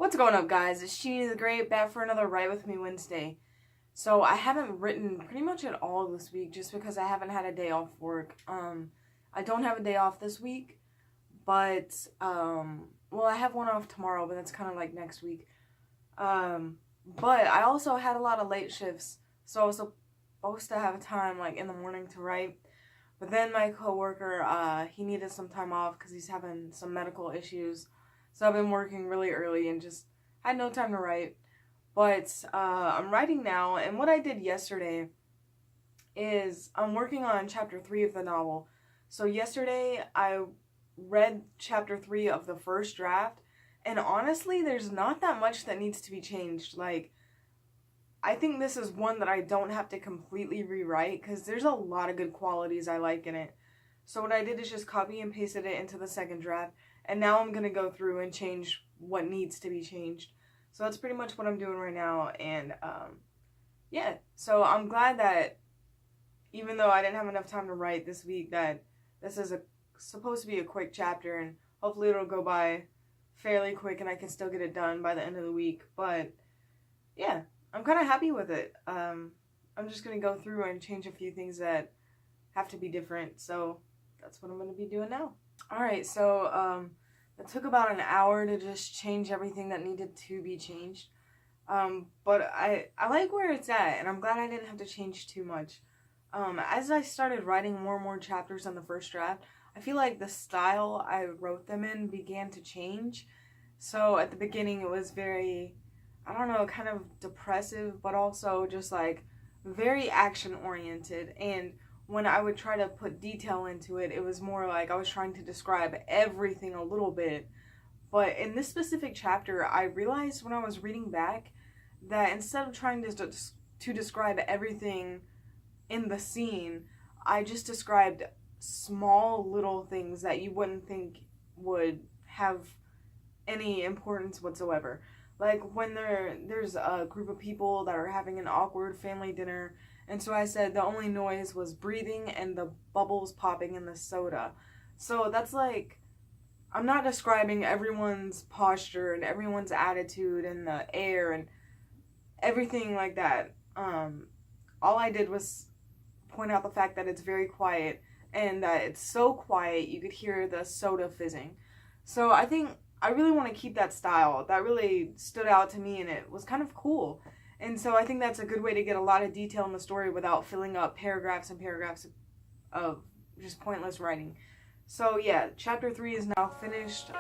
What's going up, guys? It's Sheeny the Great, back for another Write With Me Wednesday. So I haven't written pretty much at all this week just because I haven't had a day off work. I don't have a day off this week, but, well, I have one off tomorrow, but that's kind of like next week. But I also had a lot of late shifts, so I was supposed to have time, like, in the morning to write. But then my coworker, he needed some time off because he's having some medical issues. So I've been working really early and just had no time to write. But I'm writing now, and what I did yesterday is I'm working on chapter 3 of the novel. So yesterday I read chapter 3 of the first draft, and honestly there's not that much that needs to be changed. Like, I think this is one that I don't have to completely rewrite because there's a lot of good qualities I like in it. So what I did is just copy and pasted it into the second draft, and now I'm going to go through and change what needs to be changed. So that's pretty much what I'm doing right now, and yeah. So I'm glad that even though I didn't have enough time to write this week, that this is supposed to be a quick chapter, and hopefully it'll go by fairly quick and I can still get it done by the end of the week. But yeah, I'm kind of happy with it. I'm just going to go through and change a few things that have to be different, so that's what I'm going to be doing now. Alright, so it took about an hour to just change everything that needed to be changed. But I like where it's at, and I'm glad I didn't have to change too much. As I started writing more and more chapters on the first draft, I feel like the style I wrote them in began to change. So at the beginning it was very, I don't know, kind of depressive, but also just like very action oriented. And when I would try to put detail into it, it was more like I was trying to describe everything a little bit. But in this specific chapter, I realized when I was reading back that instead of trying to describe everything in the scene, I just described small little things that you wouldn't think would have any importance whatsoever. Like when there's a group of people that are having an awkward family dinner, and so I said the only noise was breathing and the bubbles popping in the soda. So that's like, I'm not describing everyone's posture and everyone's attitude and the air and everything like that. All I did was point out the fact that it's very quiet, and that it's so quiet you could hear the soda fizzing. So I think I really want to keep that style. That really stood out to me, and it was kind of cool. And so I think that's a good way to get a lot of detail in the story without filling up paragraphs and paragraphs of just pointless writing. So yeah, chapter 3 is now finished.